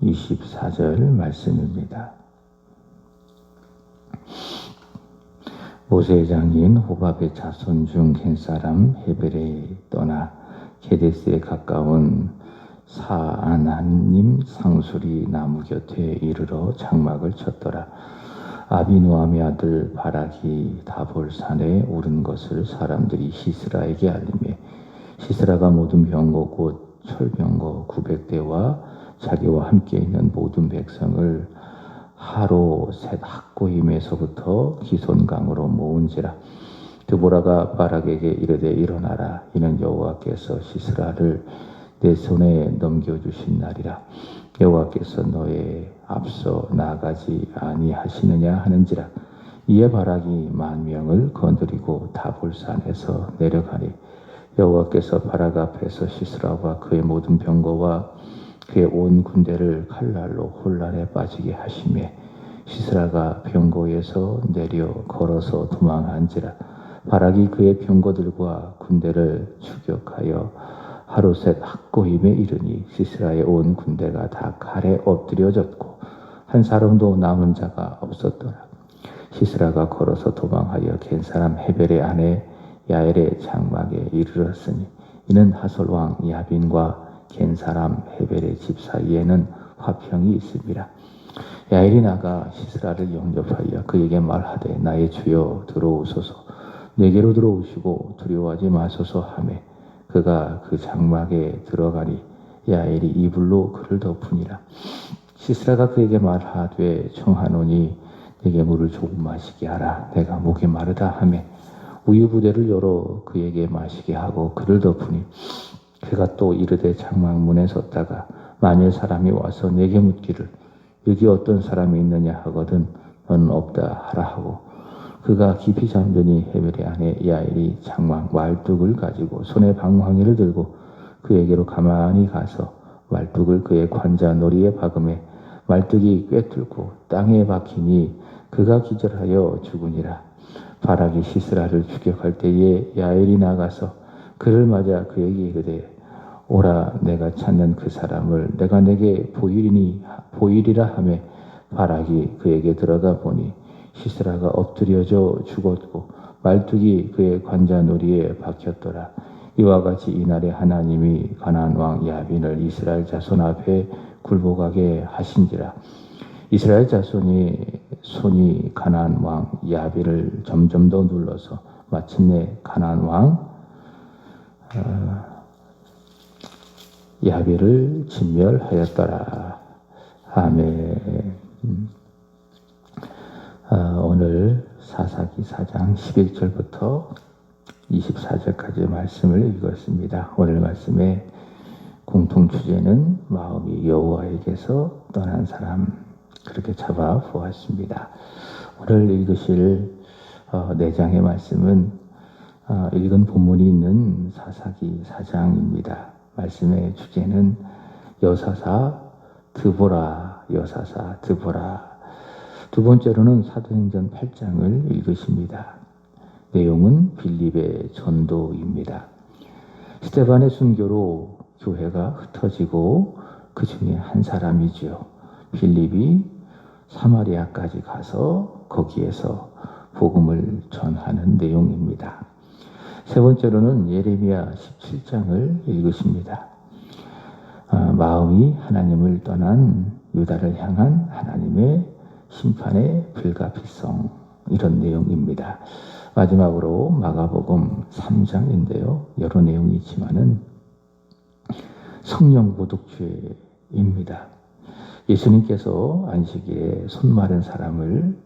24절 말씀입니다. 모세의 장인 호밥의 자손 중 한 사람 헤벨에 떠나 게데스에 가까운 사아나님 상수리 나무 곁에 이르러 장막을 쳤더라. 아비노함의 아들 바락이 다볼산에 오른 것을 사람들이 시스라에게 알리매 시스라가 모든 병거 곧 철병거 900대와 자기와 함께 있는 모든 백성을 하로셋 학고임에서부터 기손강으로 모은지라. 드보라가 바락에게 이르되 일어나라. 이는 여호와께서 시스라를 내 손에 넘겨주신 날이라. 여호와께서 너의 앞서 나아가지 아니하시느냐 하는지라. 이에 바락이 10,000명을 거느리고 다볼산에서 내려가니 여호와께서 바락 앞에서 시스라와 그의 모든 병거와 그의 온 군대를 칼날로 혼란에 빠지게 하시매 시스라가 병거에서 내려 걸어서 도망한지라. 바락이 그의 병거들과 군대를 추격하여 하루셋 학고임에 이르니 시스라의 온 군대가 다 칼에 엎드려졌고 한 사람도 남은 자가 없었더라. 시스라가 걸어서 도망하여 겐 사람 헤벨의 아내 야엘의 장막에 이르렀으니 이는 하솔 왕 야빈과 겐 사람 헤벨의 집 사이에는 화평이 있습니다. 야엘이 나가 시스라를 영접하여 그에게 말하되 나의 주여 들어오소서. 내게로 들어오시고 두려워하지 마소서 하매 그가 그 장막에 들어가니 야엘이 이불로 그를 덮으니라. 시스라가 그에게 말하되 청하노니 내게 물을 조금 마시게 하라. 내가 목이 마르다 하매 우유 부대를 열어 그에게 마시게 하고 그를 덮으니 그가 또 이르되 장막문에 섰다가 만일 사람이 와서 내게 묻기를 여기 어떤 사람이 있느냐 하거든 너는 없다 하라 하고 그가 깊이 잠드니 헤벨의 아내 야엘이 장막 말뚝을 가지고 손에 방황이를 들고 그에게로 가만히 가서 말뚝을 그의 관자 너리에 박음에 말뚝이 꿰뚫고 땅에 박히니 그가 기절하여 죽으니라. 바락이 시스라를 추격할 때에 야엘이 나가서 그를 맞아 그에게 이르되 오라 내가 찾는 그 사람을 내가 내게 보이리라 하매 바락이 그에게 들어가 보니 시스라가 엎드려져 죽었고 말뚝이 그의 관자놀이에 박혔더라. 이와 같이 이날에 하나님이 가나안 왕 야빈을 이스라엘 자손 앞에 굴복하게 하신지라. 이스라엘 자손이 손이 가나안 왕 야빈을 점점 더 눌러서 마침내 가나안 왕 야빈을 진멸하였더라. 아멘. 오늘 사사기 4장 11절부터 24절까지 말씀을 읽었습니다. 오늘 말씀의 공통 주제는 마음이 여호와에게서 떠난 사람, 그렇게 잡아 보았습니다. 오늘 읽으실 4장의 말씀은 읽은 본문이 있는 사사기 4장입니다. 말씀의 주제는 여사사 드보라, 여사사 드보라. 두 번째로는 사도행전 8장을 읽으십니다. 내용은 빌립의 전도입니다. 스데반의 순교로 교회가 흩어지고 그 중에 한 사람이죠. 빌립이 사마리아까지 가서 거기에서 복음을 전하는 내용입니다. 세 번째로는 예레미야 17장을 읽으십니다. 마음이 하나님을 떠난 유다를 향한 하나님의 심판의 불가피성, 이런 내용입니다. 마지막으로 마가복음 3장인데요. 여러 내용이 있지만은 성령 보독죄입니다. 예수님께서 안식일에 손 마른 사람을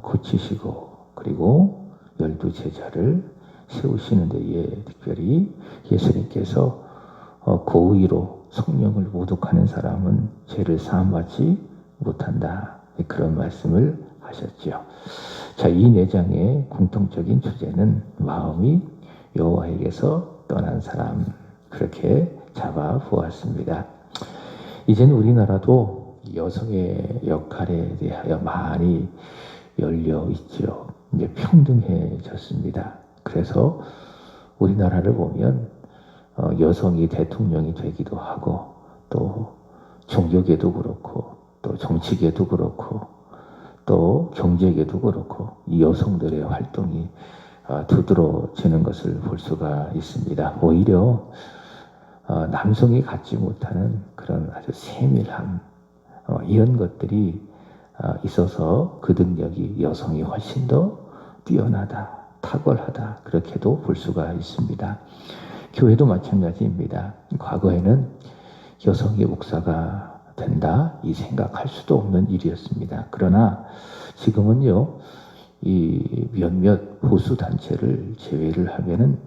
고치시고 그리고 12제자를 세우시는 데에 특별히 예수님께서 고의로 성령을 모독하는 사람은 죄를 사함받지 못한다. 그런 말씀을 하셨죠. 자, 이 4장의 공통적인 주제는 마음이 여호와에게서 떠난 사람, 그렇게 잡아 보았습니다. 이제는 우리나라도 여성의 역할에 대하여 많이 열려 있죠. 이제 평등해졌습니다. 그래서 우리나라를 보면 여성이 대통령이 되기도 하고 또 종교계도 그렇고 또 정치계도 그렇고 또 경제계도 그렇고 이 여성들의 활동이 두드러지는 것을 볼 수가 있습니다. 오히려 남성이 갖지 못하는 그런 아주 세밀함 이런 것들이 있어서 그 능력이 여성이 훨씬 더 뛰어나다, 탁월하다 그렇게도 볼 수가 있습니다. 교회도 마찬가지입니다. 과거에는 여성이 목사가 된다 이 생각할 수도 없는 일이었습니다. 그러나 지금은요, 이 몇몇 보수 단체를 제외를 하면은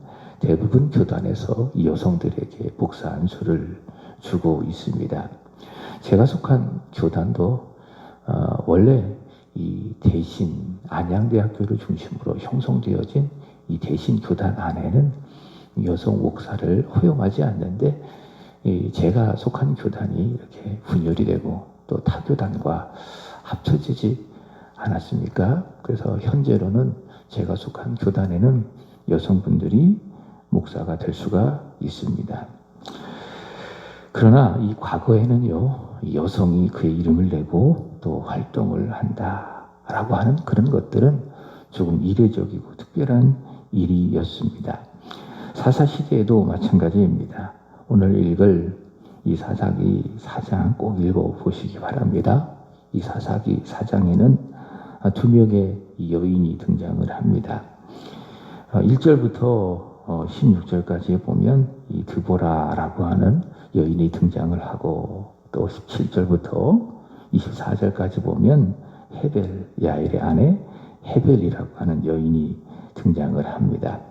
대부분 교단에서 이 여성들에게 목사 안수를 주고 있습니다. 제가 속한 교단도 원래 이 대신 안양대학교를 중심으로 형성되어진 이 대신 교단 안에는 여성 목사를 허용하지 않는데 제가 속한 교단이 이렇게 분열이 되고 또 타교단과 합쳐지지 않았습니까? 그래서 현재로는 제가 속한 교단에는 여성분들이 목사가 될 수가 있습니다. 그러나 이 과거에는요, 여성이 그의 이름을 내고 또 활동을 한다라고 하는 그런 것들은 조금 이례적이고 특별한 일이었습니다. 사사시대에도 마찬가지입니다. 오늘 읽을 이 사사기 4장 꼭 읽어보시기 바랍니다. 이 사사기 4장에는 두 명의 여인이 등장을 합니다. 1절부터 16절까지 보면 이 드보라라고 하는 여인이 등장을 하고 또 17절부터 24절까지 보면 헤벨, 야엘의 아내 헤벨이라고 하는 여인이 등장을 합니다.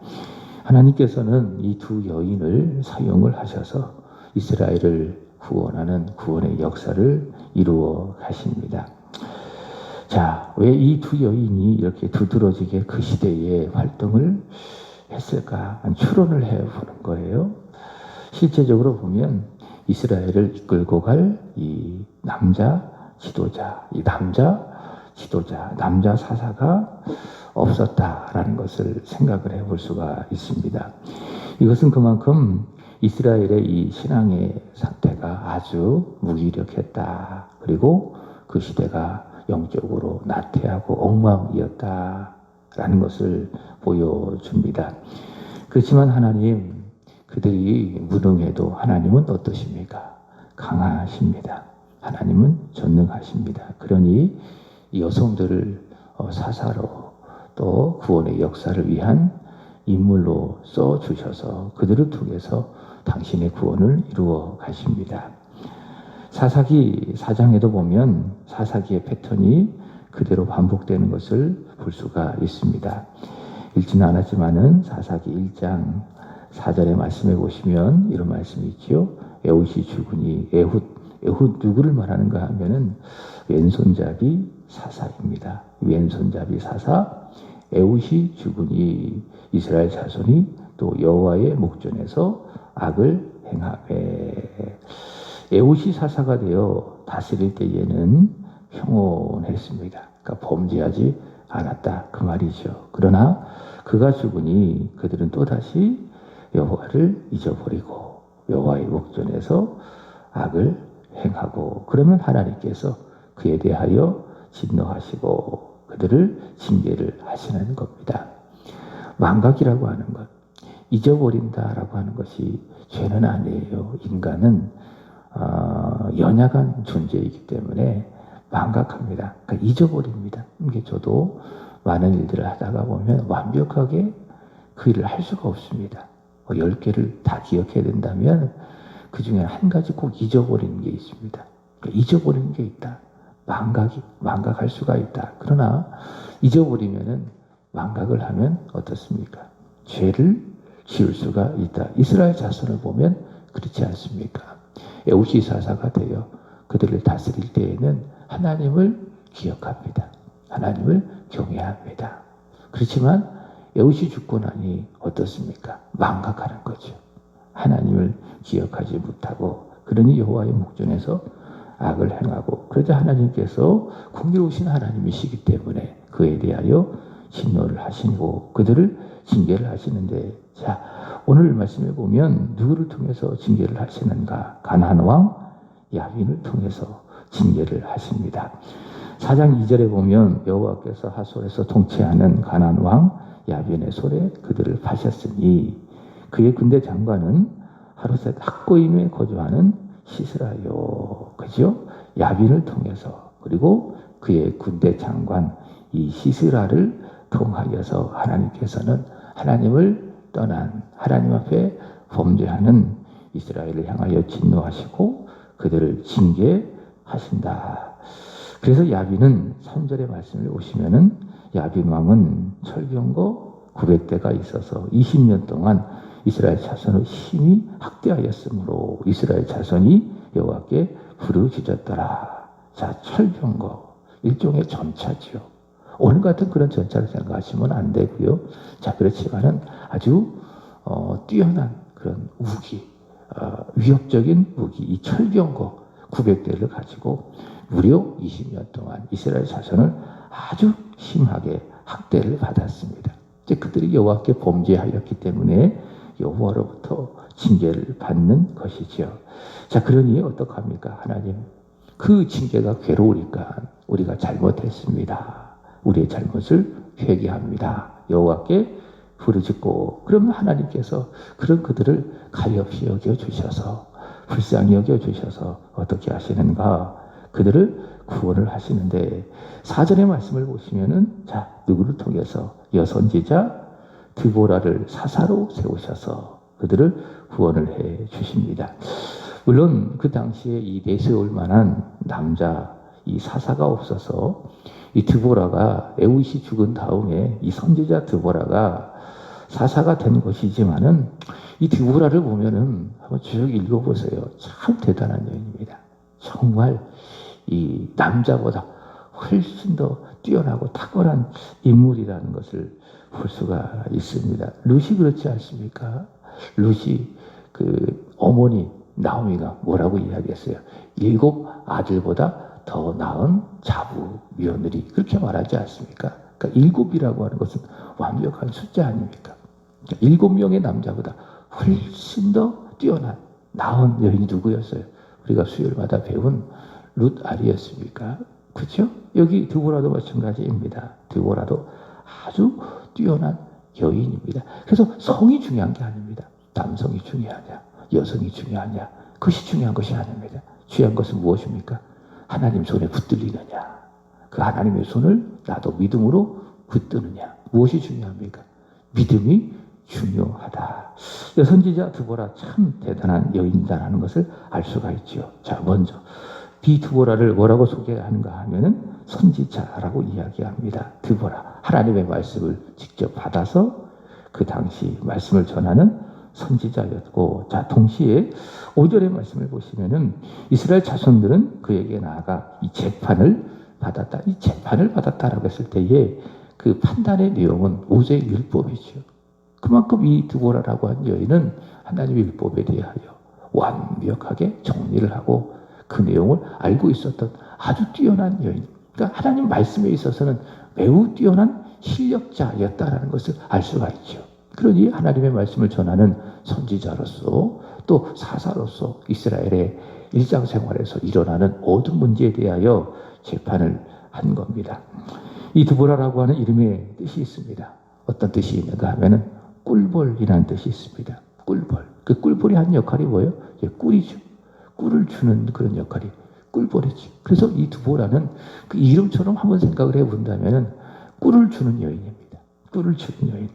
하나님께서는 이 두 여인을 사용을 하셔서 이스라엘을 구원하는 구원의 역사를 이루어 가십니다. 자, 왜 이 두 여인이 이렇게 두드러지게 그 시대에 활동을 했을까? 추론을 해보는 거예요. 실제적으로 보면 이스라엘을 이끌고 갈 이 남자 지도자, 남자 사사가 없었다라는 것을 생각을 해볼 수가 있습니다. 이것은 그만큼 이스라엘의 이 신앙의 상태가 아주 무기력했다. 그리고 그 시대가 영적으로 나태하고 엉망이었다라는 것을 보여줍니다. 그렇지만 하나님, 그들이 무능해도 하나님은 어떠십니까? 강하십니다. 하나님은 전능하십니다. 그러니 이 여성들을 사사로 또 구원의 역사를 위한 인물로 써주셔서 그들을 통해서 당신의 구원을 이루어 가십니다. 사사기 4장에도 보면 사사기의 패턴이 그대로 반복되는 것을 볼 수가 있습니다. 읽지는 않았지만은 사사기 1장 4절의 말씀에 보시면 이런 말씀이 있지요. 에훗이 죽으니 에훗 누구를 말하는가 하면은 왼손잡이 사사입니다. 왼손잡이 사사 에훗이 죽으니 이스라엘 자손이 또 여호와의 목전에서 악을 행하매. 에훗이 사사가 되어 다스릴 때에는 평온했습니다. 그러니까 범죄하지 않았다 그 말이죠. 그러나 그가 죽으니 그들은 또다시 여호와를 잊어버리고 여호와의 목전에서 악을 행하고, 그러면 하나님께서 그에 대하여 진노하시고 그들을 징계를 하시는 겁니다. 망각이라고 하는 것, 잊어버린다라고 하는 것이 죄는 아니에요. 인간은 연약한 존재이기 때문에 망각합니다. 그러니까 잊어버립니다. 이게 저도 많은 일들을 하다가 보면 완벽하게 그 일을 할 수가 없습니다. 10개를 다 기억해야 된다면 그 중에 한 가지 꼭 잊어버리는 게 있습니다. 그러니까 잊어버리는 게 있다. 망각할 수가 있다. 그러나 잊어버리면은 망각을 하면 어떻습니까? 죄를 지을 수가 있다. 이스라엘 자손을 보면 그렇지 않습니까? 에훗이 사사가 되어 그들을 다스릴 때에는 하나님을 기억합니다. 하나님을 경외합니다. 그렇지만 에훗이 죽고 나니 어떻습니까? 망각하는 거죠. 하나님을 기억하지 못하고, 그러니 여호와의 목전에서 악을 행하고, 그러자 하나님께서 공의로우신 하나님이시기 때문에 그에 대하여 진노를 하시고 그들을 징계를 하시는데, 자, 오늘 말씀에 보면 누구를 통해서 징계를 하시는가? 가나안 왕 야빈을 통해서 징계를 하십니다. 4장 2절에 보면 여호와께서 하솔에서 통치하는 가나안 왕 야빈의 손에 그들을 파셨으니 그의 군대 장관은 하루셋 학고임에 거주하는 시스라요. 그죠? 야빈을 통해서 그리고 그의 군대 장관 이 시스라를 통하여서 하나님께서는 하나님을 떠난 하나님 앞에 범죄하는 이스라엘을 향하여 진노하시고 그들을 징계하신다. 그래서 야빈은 3절의 말씀을 보시면은 야빈 왕은 철병거 900대가 있어서 20년 동안 이스라엘 자손을 심히 학대하였으므로 이스라엘 자손이 여호와께 부르짖었더라. 자, 철병거 일종의 전차지요. 오늘 같은 그런 전차를 생각하시면 안 되고요. 자, 그렇지만은 아주 뛰어난 그런 무기, 위협적인 무기, 이 철병거 900대를 가지고 무려 20년 동안 이스라엘 자손을 아주 심하게 학대를 받았습니다. 이제 그들이 여호와께 범죄하였기 때문에 여호와로부터 징계를 받는 것이지요. 자, 그러니 어떡합니까? 하나님, 그 징계가 괴로우니까 우리가 잘못했습니다. 우리의 잘못을 회개합니다. 여호와께 부르짖고 그러면 하나님께서 그런 그들을 가엾이 여겨주셔서 불쌍히 여겨주셔서 어떻게 하시는가? 그들을 구원을 하시는데 4절의 말씀을 보시면은 자, 누구를 통해서 여선지자 드보라를 사사로 세우셔서 그들을 구원을 해 주십니다. 물론 그 당시에 이 내세울 만한 남자 이 사사가 없어서 이 드보라가 에웃이 죽은 다음에 이 선지자 드보라가 사사가 된 것이지만은 이 드보라를 보면은 한번 쭉 읽어보세요. 참 대단한 여인입니다. 정말 이 남자보다 훨씬 더 뛰어나고 탁월한 인물이라는 것을 볼 수가 있습니다. 룻이 그렇지 않습니까? 룻이 그 어머니 나오미가 뭐라고 이야기했어요? 7 아들보다 더 나은 자부 며느리 그렇게 말하지 않습니까? 그러니까 7이라고 하는 것은 완벽한 숫자 아닙니까? 그러니까 7명의 남자보다 훨씬 더 뛰어난 나은 여인이 누구였어요? 우리가 수요일마다 배운 룻 아리였습니까? 그렇죠? 여기 드보라도 마찬가지입니다. 드보라도 아주 뛰어난 여인입니다. 그래서 성이 중요한 게 아닙니다. 남성이 중요하냐, 여성이 중요하냐, 그것이 중요한 것이 아닙니다. 중요한 것은 무엇입니까? 하나님 손에 붙들리느냐, 그 하나님의 손을 나도 믿음으로 붙드느냐, 무엇이 중요합니까? 믿음이 중요하다. 선지자 드보라 참 대단한 여인이다라는 것을 알 수가 있죠. 자, 먼저 이 드보라를 뭐라고 소개하는가 하면은 선지자라고 이야기합니다. 드보라, 하나님의 말씀을 직접 받아서 그 당시 말씀을 전하는 선지자였고, 자, 동시에 5절의 말씀을 보시면은 이스라엘 자손들은 그에게 나아가 이 재판을 받았다. 이 재판을 받았다라고 했을 때에 그 판단의 내용은 모세의 율법이죠. 그만큼 이 드보라라고 한 여인은 하나님의 율법에 대하여 완벽하게 정리를 하고 그 내용을 알고 있었던 아주 뛰어난 여인. 그러니까 하나님 말씀에 있어서는 매우 뛰어난 실력자였다라는 것을 알 수가 있죠. 그러니 하나님의 말씀을 전하는 선지자로서 또 사사로서 이스라엘의 일상생활에서 일어나는 모든 문제에 대하여 재판을 한 겁니다. 이 드보라라고 하는 이름의 뜻이 있습니다. 어떤 뜻이 있는가 하면은 꿀벌이라는 뜻이 있습니다. 꿀벌. 그 꿀벌이 한 역할이 뭐예요? 꿀이죠. 꿀을 주는 그런 역할이 꿀벌이죠. 그래서 이 드보라는 그 이름처럼 한번 생각을 해본다면은 꿀을 주는 여인입니다. 꿀을 주는 여인.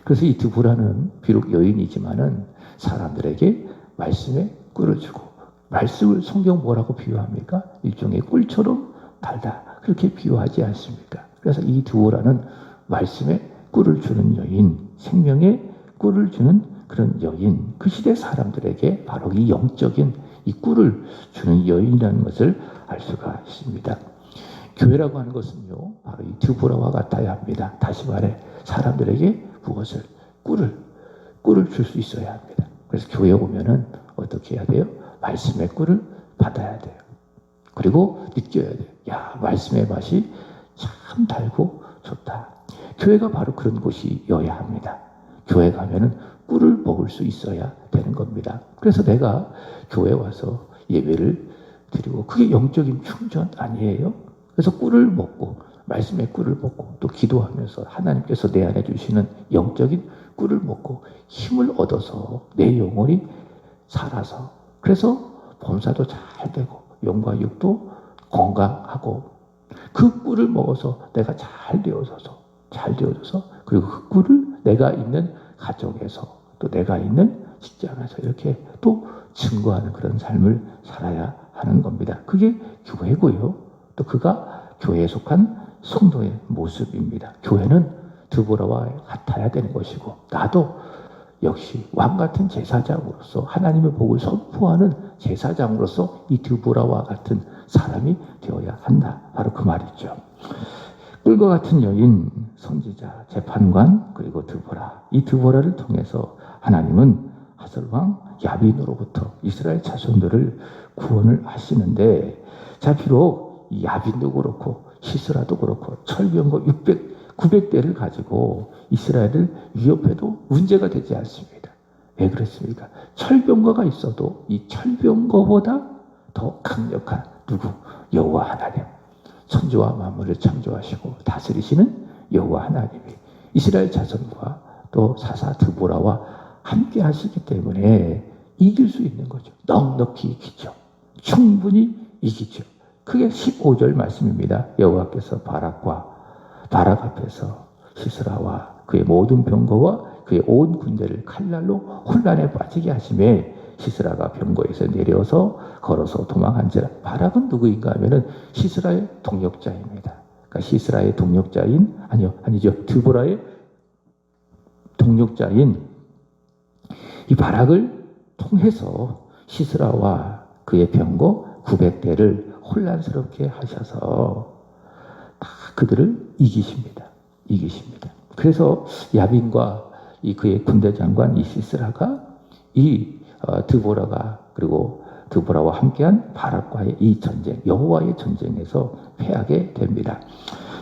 그래서 이 드보라는 비록 여인이지만은 사람들에게 말씀에 꿀을 주고, 말씀을 성경 뭐라고 비유합니까? 일종의 꿀처럼 달다. 그렇게 비유하지 않습니까? 그래서 이 드보라는 말씀에 꿀을 주는 여인, 생명에 꿀을 주는 그런 여인, 그 시대 사람들에게 바로 이 영적인 이 꿀을 주는 여인이라는 것을 알 수가 있습니다. 교회라고 하는 것은요, 바로 이 드보라와 같아야 합니다. 다시 말해, 사람들에게 무엇을? 꿀을 줄 수 있어야 합니다. 그래서 교회 오면은 어떻게 해야 돼요? 말씀의 꿀을 받아야 돼요. 그리고 느껴야 돼요. 야, 말씀의 맛이 참 달고 좋다. 교회가 바로 그런 곳이어야 합니다. 교회 가면은 꿀을 먹을 수 있어야 되는 겁니다. 그래서 내가 교회 와서 예배를 드리고 그게 영적인 충전 아니에요? 그래서 꿀을 먹고 말씀의 꿀을 먹고 또 기도하면서 하나님께서 내 안에 주시는 영적인 꿀을 먹고 힘을 얻어서 내 영혼이 살아서 그래서 범사도 잘 되고 영과 육도 건강하고 그 꿀을 먹어서 내가 잘 되어져서 그리고 그 꿀을 내가 있는 가정에서 또 내가 있는 직장에서 이렇게 또 증거하는 그런 삶을 살아야 하는 겁니다. 그게 교회고요. 또 그가 교회에 속한 성도의 모습입니다. 교회는 드보라와 같아야 되는 것이고 나도 역시 왕 같은 제사장으로서 하나님의 복을 선포하는 제사장으로서 이 드보라와 같은 사람이 되어야 한다. 바로 그 말이죠. 꿀과 같은 여인, 선지자, 재판관, 그리고 드보라. 이 드보라를 통해서 하나님은 하설왕 야빈으로부터 이스라엘 자손들을 구원을 하시는데, 자, 비록 야빈도 그렇고 시스라도 그렇고 철병거 900대를 가지고 이스라엘을 위협해도 문제가 되지 않습니다. 왜 그렇습니까? 철병거가 있어도 이 철병거보다 더 강력한 누구? 여호와 하나님. 천지와 만물을 창조하시고 다스리시는 여호와 하나님이 이스라엘 자손과 또 사사 드보라와 함께 하시기 때문에 이길 수 있는 거죠. 넉넉히 이기죠. 충분히 이기죠. 그게 15절 말씀입니다. 여호와께서 바락 앞에서 시스라와 그의 모든 병거와 그의 온 군대를 칼날로 혼란에 빠지게 하심에 시스라가 병거에서 내려서 걸어서 도망한지라. 바락은 누구인가 하면은 시스라의 동역자입니다. 그러니까 시스라의 동역자인 아니죠. 드보라의 동역자인 이 바락을 통해서 시스라와 그의 병거 900대를 혼란스럽게 하셔서 다 그들을 이기십니다. 그래서 야빈과 이 그의 군대 장관 이 시스라가 이 드보라가 그리고 드보라와 함께한 바락과의 이 전쟁, 여호와의 전쟁에서 패하게 됩니다.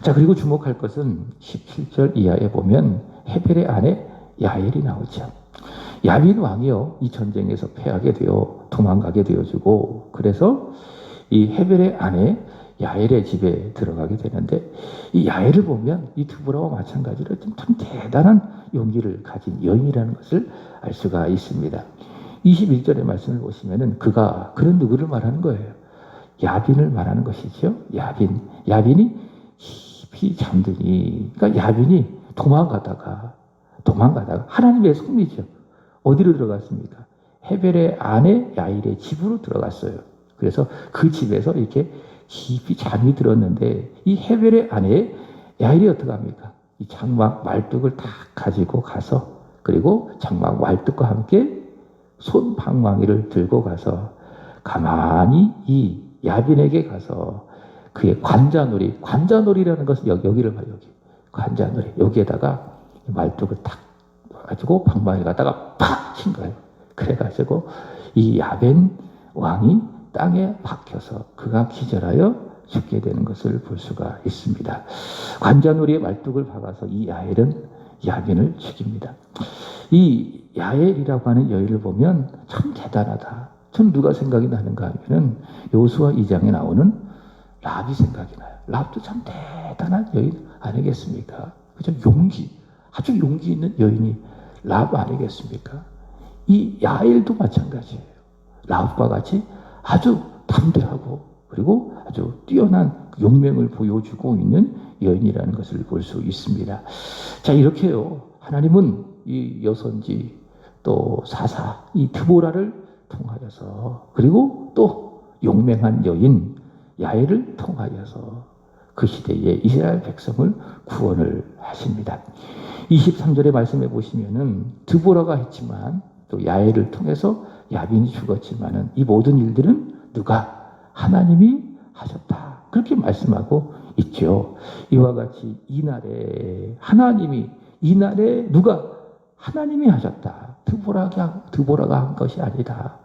자, 그리고 주목할 것은 17절 이하에 보면 헤벨의 아내 야엘이 나오죠. 야빈 왕이요, 이 전쟁에서 패하게 되어 도망가게 되어지고, 그래서 이 헤벨의 아내 야엘의 집에 들어가게 되는데, 이 야엘을 보면 이 드보라와 마찬가지로 참 대단한 용기를 가진 여인이라는 것을 알 수가 있습니다. 21절의 말씀을 보시면은 그는 누구를 말하는 거예요? 야빈을 말하는 것이죠. 야빈이 깊이 잠드니, 그러니까 야빈이 도망가다가 하나님의 손이죠. 어디로 들어갔습니까? 헤벨의 아내 야일의 집으로 들어갔어요. 그래서 그 집에서 이렇게 깊이 잠이 들었는데 이 헤벨의 아내 야일이 어떻게 합니까? 이 장막 말뚝을 다 가지고 가서, 그리고 장막 말뚝과 함께 손 방망이를 들고 가서 가만히 이 야빈에게 가서 그의 관자놀이라는 것은 여기를 봐요. 관자놀이. 여기에다가 말뚝을 탁 가지고 방망이 갖다가 팍 친 거예요. 그래가지고 이 야빈 왕이 땅에 박혀서 그가 기절하여 죽게 되는 것을 볼 수가 있습니다. 관자놀이의 말뚝을 박아서 이 야엘은 야빈을 죽입니다. 이 야엘이라고 하는 여인을 보면 참 대단하다. 전 누가 생각이 나는가 하면은 여호수아 2장에 나오는 랍이 생각이 나요. 랍도 참 대단한 여인 아니겠습니까? 그죠? 아주 용기 있는 여인이 랍 아니겠습니까? 이 야엘도 마찬가지예요. 랍과 같이 아주 담대하고 그리고 아주 뛰어난 용맹을 보여주고 있는 여인이라는 것을 볼 수 있습니다. 자, 이렇게요. 하나님은 이 여선지 또 사사 이 드보라를 통하여서, 그리고 또 용맹한 여인 야엘을 통하여서 그 시대에 이스라엘 백성을 구원을 하십니다. 23절의 말씀에 보시면은 드보라가 했지만 또 야엘을 통해서 야빈이 죽었지만은 이 모든 일들은 누가? 하나님이 하셨다. 그렇게 말씀하고 있죠. 이와 같이 이날에 누가? 하나님이 하셨다. 드보라가 한 것이 아니다.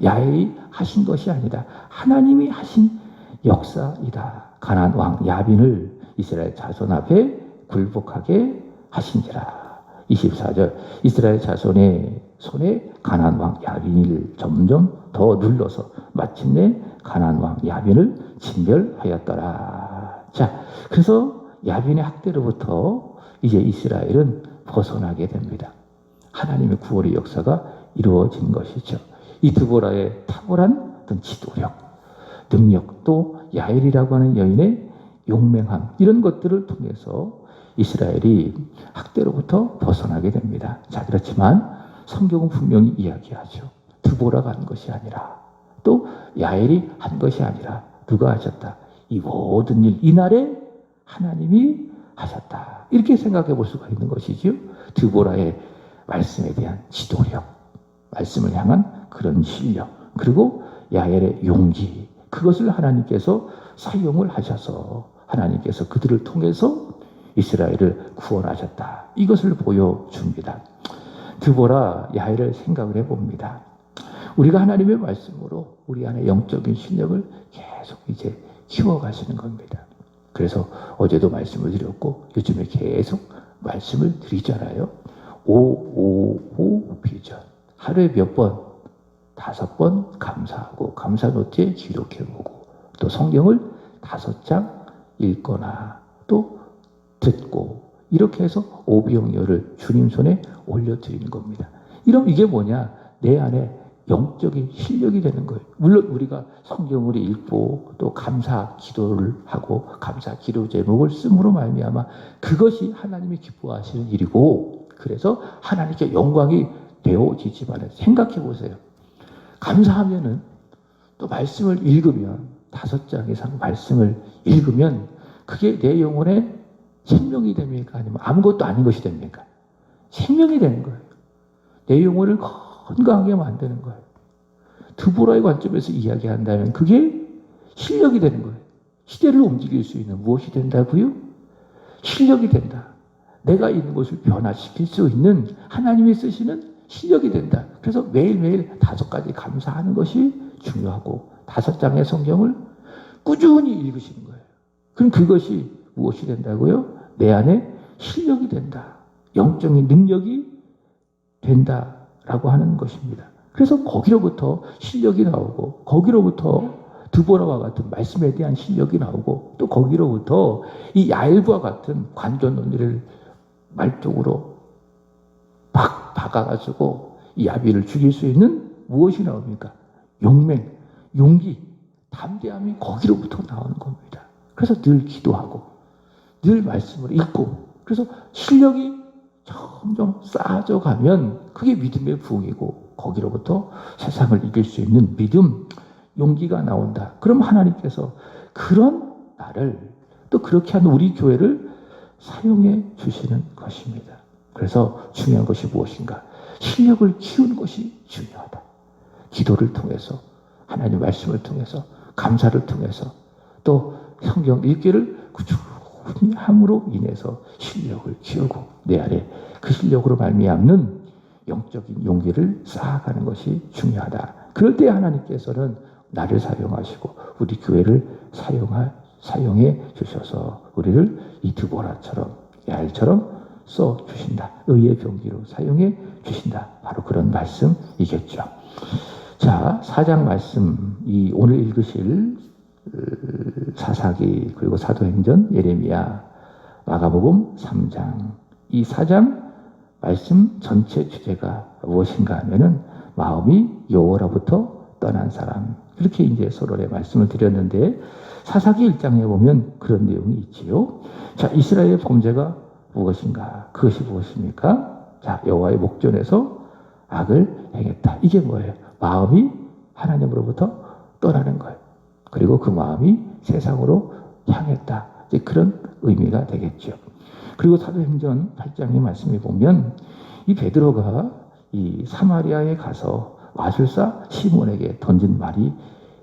야엘이 하신 것이 아니다. 하나님이 하신 역사이다. 가나안 왕 야빈을 이스라엘 자손 앞에 굴복하게 하신지라. 24절 이스라엘 자손의 손에 가나안 왕 야빈을 점점 더 눌러서 마침내 가나안 왕 야빈을 진멸하였더라. 자, 그래서 야빈의 학대로부터 이제 이스라엘은 벗어나게 됩니다. 하나님의 구원의 역사가 이루어진 것이죠. 이 드보라의 탁월한 어떤 지도력, 능력, 또 야엘이라고 하는 여인의 용맹함, 이런 것들을 통해서 이스라엘이 학대로부터 벗어나게 됩니다. 자, 그렇지만 성경은 분명히 이야기하죠. 드보라가 한 것이 아니라, 또 야엘이 한 것이 아니라 누가 하셨다? 이 모든 일, 이날에 하나님이 하셨다. 이렇게 생각해 볼 수가 있는 것이지요. 드보라의 말씀에 대한 지도력, 말씀을 향한 그런 실력, 그리고 야엘의 용기, 그것을 하나님께서 사용을 하셔서 하나님께서 그들을 통해서 이스라엘을 구원하셨다. 이것을 보여줍니다. 드보라, 야엘을 생각을 해봅니다. 우리가 하나님의 말씀으로 우리 안에 영적인 실력을 계속 이제 키워가시는 겁니다. 그래서 어제도 말씀을 드렸고 요즘에 계속 말씀을 드리잖아요. 555 비전. 하루에 몇 번? 5번 감사하고 감사 노트에 기록해보고 또 성경을 5장 읽거나 또 듣고 이렇게 해서 오병이어를 주님 손에 올려드리는 겁니다. 이러면 이게 뭐냐? 내 안에 영적인 실력이 되는 거예요. 물론 우리가 성경을 읽고 또 감사 기도를 하고 감사 기도 제목을 씀으로 말미암아 그것이 하나님이 기뻐하시는 일이고 그래서 하나님께 영광이 되어지지만 생각해 보세요. 감사하면은 또 말씀을 읽으면 5장 이상 말씀을 읽으면 그게 내 영혼에 생명이 됩니까? 아니면 아무것도 아닌 것이 됩니까? 생명이 되는 거예요. 내 영혼을 건강하게 만드는 거예요. 드보라의 관점에서 이야기한다면 그게 실력이 되는 거예요. 시대를 움직일 수 있는 무엇이 된다고요? 실력이 된다. 내가 있는 것을 변화시킬 수 있는 하나님이 쓰시는 실력이 된다. 그래서 매일매일 5가지 감사하는 것이 중요하고 5장의 성경을 꾸준히 읽으시는 거예요. 그럼 그것이 무엇이 된다고요? 내 안에 실력이 된다. 영적인 능력이 된다라고 하는 것입니다. 그래서 거기로부터 실력이 나오고 거기로부터 드보라와 같은 말씀에 대한 실력이 나오고 또 거기로부터 이 야엘과 같은 관전 논리를 말뚝으로 막 박아가지고 이 야비를 죽일 수 있는 무엇이 나옵니까? 용맹, 용기, 담대함이 거기로부터 나오는 겁니다. 그래서 늘 기도하고 늘 말씀을 읽고 그래서 실력이 점점 쌓아져 가면 그게 믿음의 부흥이고 거기로부터 세상을 이길 수 있는 믿음, 용기가 나온다. 그럼 하나님께서 그런 나를 또 그렇게 하는 우리 교회를 사용해 주시는 것입니다. 그래서 중요한 것이 무엇인가? 실력을 키우는 것이 중요하다. 기도를 통해서 하나님 말씀을 통해서 감사를 통해서 또 성경 읽기를 꾸준히 함으로 인해서 실력을 키우고 내 안에 그 실력으로 말미암는 영적인 용기를 쌓아가는 것이 중요하다. 그럴 때 하나님께서는 나를 사용하시고 우리 교회를 사용해 주셔서 우리를 이 드보라처럼 야엘처럼 써주신다. 의의 병기로 사용해 주신다. 바로 그런 말씀이겠죠. 자, 4장 말씀, 이 오늘 읽으실 사사기 그리고 사도행전 예레미야 마가복음 3장 이 4장 말씀 전체 주제가 무엇인가 하면은 마음이 여호와로부터 떠난 사람 이렇게 이제 서론에 말씀을 드렸는데 사사기 1장에 보면 그런 내용이 있지요. 자, 이스라엘의 범죄가 무엇인가? 그것이 무엇입니까? 자, 여호와의 목전에서 악을 행했다. 이게 뭐예요? 마음이 하나님으로부터 떠나는 거예요. 그리고 그 마음이 세상으로 향했다. 이제 그런 의미가 되겠죠. 그리고 사도행전 8장의 말씀에 보면 이 베드로가 이 사마리아에 가서 마술사 시몬에게 던진 말이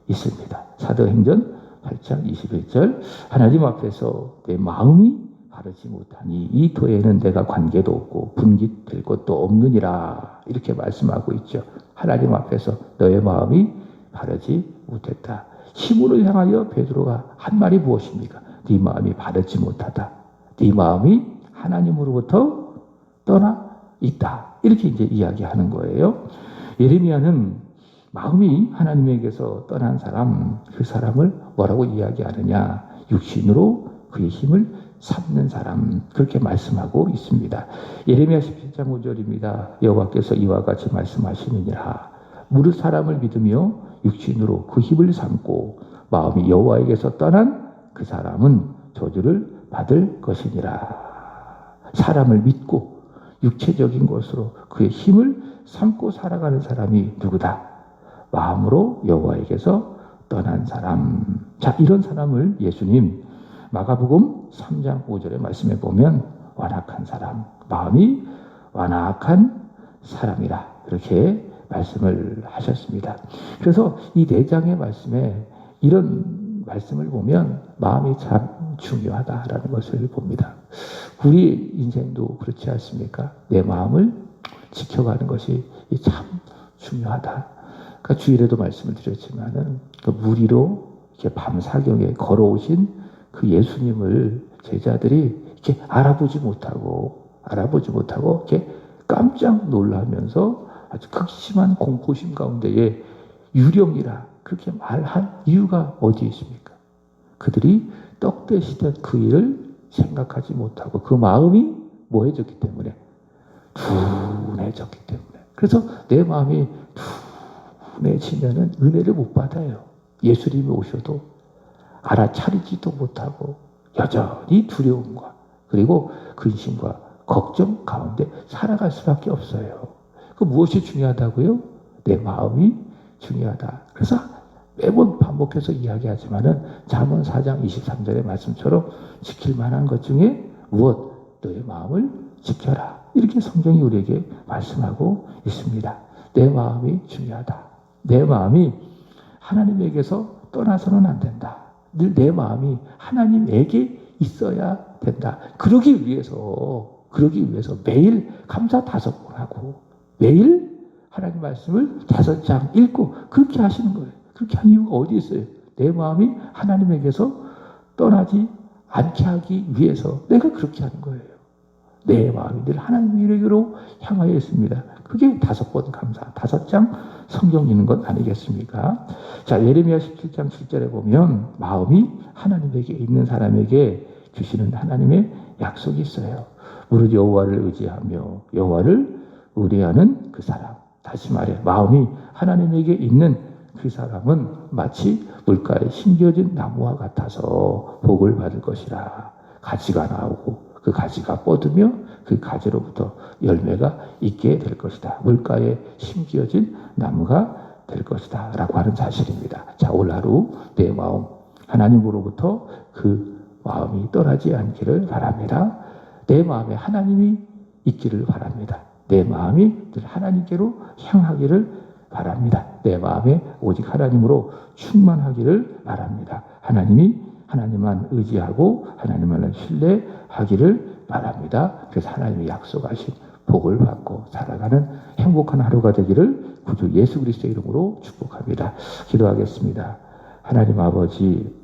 있습니다. 사도행전 8장 21절 하나님 앞에서 내 마음이 바르지 못하니 이 도에는 내가 관계도 없고 분깃될 것도 없느니라 이렇게 말씀하고 있죠. 하나님 앞에서 너의 마음이 바르지 못했다. 시몬을 향하여 베드로가 한 말이 무엇입니까? 네 마음이 바르지 못하다. 네 마음이 하나님으로부터 떠나 있다. 이렇게 이제 이야기하는 거예요. 예레미야는 마음이 하나님에게서 떠난 사람, 그 사람을 뭐라고 이야기하느냐? 육신으로 그의 힘을 삼는 사람, 그렇게 말씀하고 있습니다. 예레미야 17장 5절입니다. 여호와께서 이와 같이 말씀하시느니라. 무릇 사람을 믿으며 육신으로 그 힘을 삼고 마음이 여호와에게서 떠난 그 사람은 저주를 받을 것이니라. 사람을 믿고 육체적인 것으로 그의 힘을 삼고 살아가는 사람이 누구다? 마음으로 여호와에게서 떠난 사람. 자, 이런 사람을 예수님 마가복음 3장 5절에 말씀해 보면 완악한 사람, 마음이 완악한 사람이라 이렇게 말씀을 하셨습니다. 그래서 이 4장의 말씀에 이런 말씀을 보면 마음이 참 중요하다라는 것을 봅니다. 우리 인생도 그렇지 않습니까? 내 마음을 지켜가는 것이 참 중요하다. 그러니까 주일에도 말씀을 드렸지만은 그 무리로 이렇게 밤사경에 걸어오신 그 예수님을 제자들이 이렇게 알아보지 못하고 이렇게 깜짝 놀라면서 아주 극심한 공포심 가운데에 유령이라 그렇게 말한 이유가 어디에 있습니까? 그들이 떡 대시던 그 일을 생각하지 못하고 그 마음이 뭐해졌기 때문에 둔해졌기 때문에. 그래서 내 마음이 둔해지면은 은혜를 못 받아요. 예수님이 오셔도 알아차리지도 못하고 여전히 두려움과 그리고 근심과 걱정 가운데 살아갈 수밖에 없어요. 그 무엇이 중요하다고요? 내 마음이 중요하다. 그래서 매번 반복해서 이야기하지만은 잠언 4장 23절의 말씀처럼 지킬 만한 것 중에 무엇? 너의 마음을 지켜라. 이렇게 성경이 우리에게 말씀하고 있습니다. 내 마음이 중요하다. 내 마음이 하나님에게서 떠나서는 안 된다. 늘 내 마음이 하나님에게 있어야 된다. 그러기 위해서 매일 감사 5번 하고 매일 하나님 말씀을 5장 읽고 그렇게 하시는 거예요. 그렇게 한 이유가 어디 있어요? 내 마음이 하나님에게서 떠나지 않게 하기 위해서 내가 그렇게 하는 거예요. 내 마음이 늘 하나님에게로 향하여 있습니다. 그게 5번 감사, 5장 성경 읽는 것 아니겠습니까? 자, 예레미야 17장 7절에 보면 마음이 하나님에게 있는 사람에게 주시는 하나님의 약속이 있어요. 무릇 여호와를 의지하며 여호와를 의뢰하는 그 사람. 다시 말해 마음이 하나님에게 있는 그 사람은 마치 물가에 심겨진 나무와 같아서 복을 받을 것이라. 가지가 나오고 그 가지가 뻗으며 그 가지로부터 열매가 있게 될 것이다. 물가에 심겨진 나무가 될 것이다 라고 하는 사실입니다. 자, 오늘 하루 내 마음 하나님으로부터 그 마음이 떠나지 않기를 바랍니다. 내 마음에 하나님이 있기를 바랍니다. 내 마음이 늘 하나님께로 향하기를 바랍니다. 내 마음에 오직 하나님으로 충만하기를 바랍니다. 하나님만 의지하고 하나님만을 신뢰하기를 바랍니다. 그래서 하나님이 약속하신 복을 받고 살아가는 행복한 하루가 되기를 구주 예수 그리스도의 이름으로 축복합니다. 기도하겠습니다. 하나님 아버지,